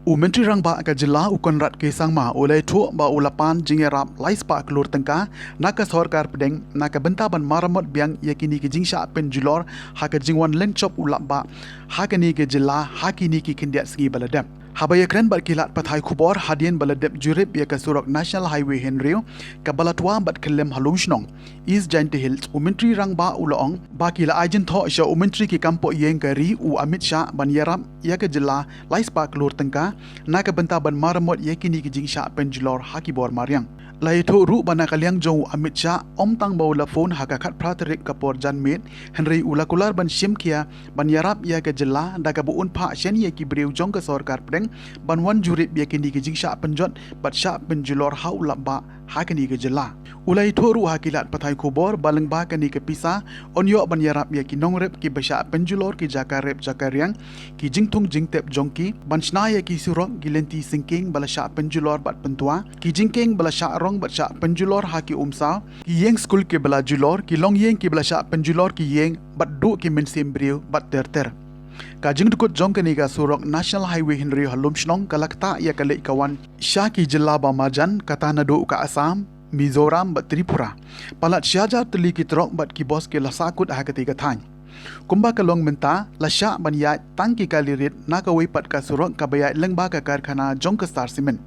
Menteri Rang ba ka jila ukonrat ke sangma oleh thu ba ulapan jingerap laispa klur tengka naka sarkar pedeng naka bentaban maramot biang yakini ke jingsha pen julor haka jingwan lenchop ulap ba hakani ke jila hakini ki kindiat segi baladap habaya kren bat kilat pathai khubor hadien baladap jurip ya ka surok National Highway Henry ka balatwa bat kelem halungshnong East Giant Hills Menteri Rang ba ulaong ba kila agent tho sha Menteri ki kampo yeng ka ri Amit Shah ban yarap ya ka jila laispa klur tengka naka bentaban maramot yakini ki jingsha pen julor hakibor mariang Laito ru bana kaliang jong Amit Shah tang baula phone hakakat praterik kapor janmet Henry ulakular ban shimkia ban yarap ya ka jela daga buun pha shen ye ki breu jong ka sarkar pedeng ban wan jurip ya kini ki jingsha penjot bat sha penjulor haula ba hakani ka jela ulai thoru hakilat pathai khobor baleng ba kani ke pisa onyo ban yarap ya ki nongrep ki basha penjulor ki jakarep jakariang ki jingtung jingtep jongki ban shna ya ki surok gilenti singking balasha penjulor bat pentua ki jingking balasha rong bat sha penjulor haki umsa ki yeng school ke bala julor ki long yeng ki balasha penjulor ki yeng bat du ki mensim breu bat terter Kajing dukut jong kani ka surok National Highway Henry halumshnong kalakta ya kalik kawan Syaki jela ba marjan kata nadu ka Assam Mizoram bat Tripura palat syaja teli ki trok bat ki bos ke lasakut hakati ka thany kumba kalong menta lasya ban ya tangki kalirit nakawai pat ka surok ka bayai lengba ka karkhana jong ka Star Cement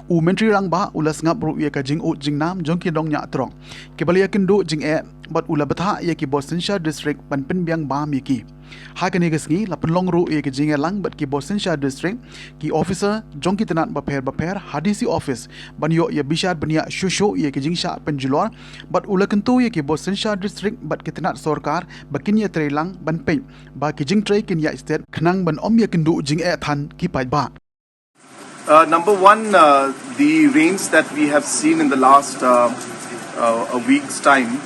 Menteri Rang ba ulas ngap ru ya ka jing ut jing nam jong ki dong nya trok ke balia kendu jing bat ula batha ya ki Bosensha district pan penbiang ba mi ki hakani gasngi la penlong ru ya ki jing lang bat ki Bosensha district ki officer jong ki tenat baper hadisi office ban yo ya bishar bania shusho ya ki jingsha penjulor bat ula kentu ya ki Bosensha district bat ki tenat sarkar bakin ya trelang ban pen ba ki jing tre kin ya state khnang ban om ya kendu jing than ki pai ba Number one, the rains that we have seen in the last a week's time,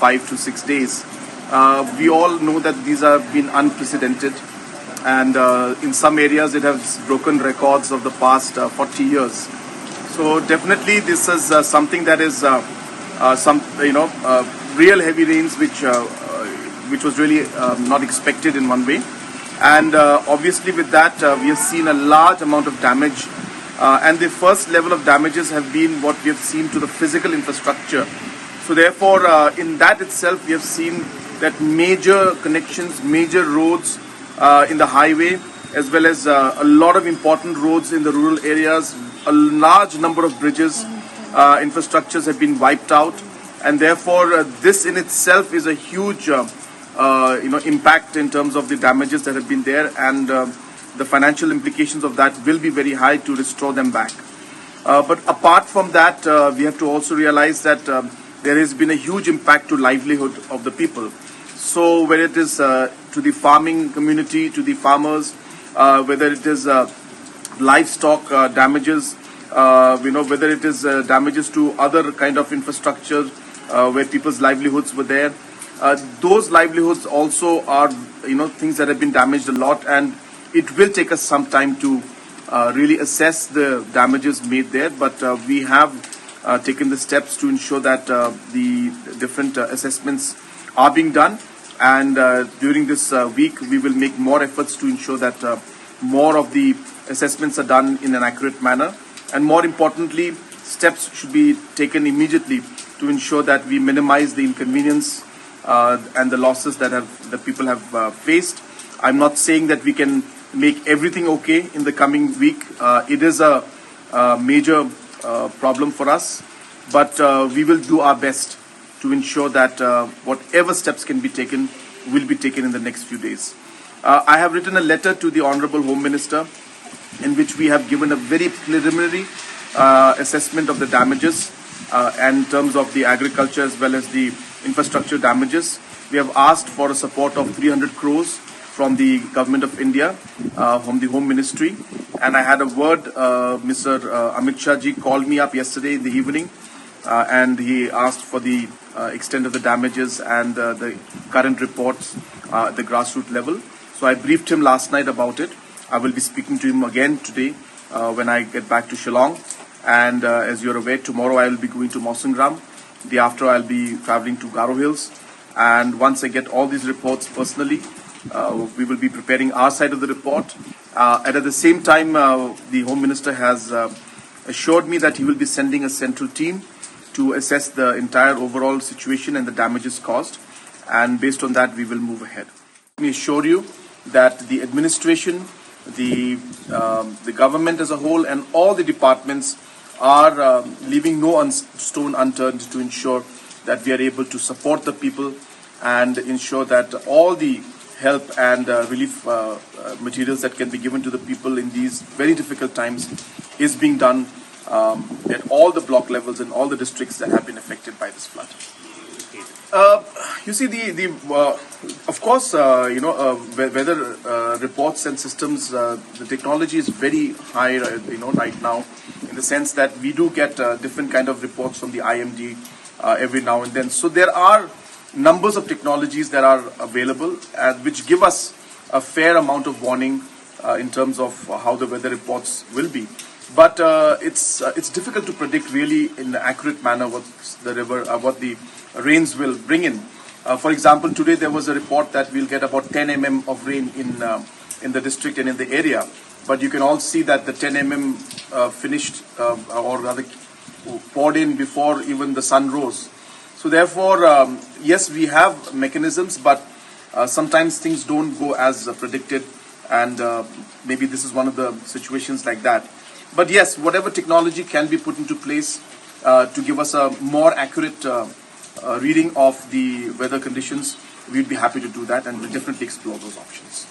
5 to 6 days, we all know that these have been unprecedented, and in some areas it has broken records of the past 40 years. So definitely this is something that is real heavy rains which was really not expected in one way. And obviously with that we have seen a large amount of damage and the first level of damages have been what we have seen to the physical infrastructure. So therefore in that itself we have seen that major connections, major roads in the highway as well as a lot of important roads in the rural areas, a large number of bridges, infrastructures have been wiped out, and therefore this in itself is a huge impact in terms of the damages that have been there, and the financial implications of that will be very high to restore them back. But apart from that, we have to also realize that there has been a huge impact to livelihood of the people. So whether it is to the farming community, to the farmers, whether it is livestock damages, whether it is damages to other kind of infrastructure where people's livelihoods were there. Those livelihoods also are, things that have been damaged a lot, and it will take us some time to really assess the damages made there. But we have taken the steps to ensure that the different assessments are being done, and during this week we will make more efforts to ensure that more of the assessments are done in an accurate manner, and more importantly, steps should be taken immediately to ensure that we minimize the inconvenience and the losses that the people have faced. I'm not saying that we can make everything okay in the coming week. It is a major problem for us, but we will do our best to ensure that whatever steps can be taken will be taken in the next few days. I have written a letter to the Honorable Home Minister in which we have given a very preliminary assessment of the damages in terms of the agriculture as well as the infrastructure damages. We have asked for a support of 300 crores from the Government of India, from the Home Ministry. And I had a word, Mr. Amit Shah ji called me up yesterday in the evening and he asked for the extent of the damages and the current reports at the grassroots level. So I briefed him last night about it. I will be speaking to him again today when I get back to Shillong. And as you're aware, tomorrow I will be going to Mawphor. The after I'll be traveling to Garo Hills. And once I get all these reports personally, We will be preparing our side of the report. And at the same time, the Home Minister has assured me that he will be sending a central team to assess the entire overall situation and the damages caused. And based on that, we will move ahead. Let me assure you that the administration, the government as a whole, and all the departments are leaving no stone unturned to ensure that we are able to support the people and ensure that all the help and relief materials that can be given to the people in these very difficult times is being done at all the block levels in all the districts that have been affected by this flood. You see, of course, weather reports and systems, the technology is very high, right now, in the sense that we do get different kind of reports from the IMD every now and then. So there are numbers of technologies that are available which give us a fair amount of warning in terms of how the weather reports will be. But it's difficult to predict really in an accurate manner what the rains will bring in. For example, today there was a report that we'll get about 10 mm of rain in the district and in the area. But you can all see that the 10 mm finished or rather poured in before even the sun rose. So therefore, yes, we have mechanisms, but sometimes things don't go as predicted, and maybe this is one of the situations like that. But yes, whatever technology can be put into place to give us a more accurate reading of the weather conditions, we'd be happy to do that, and we'll definitely explore those options.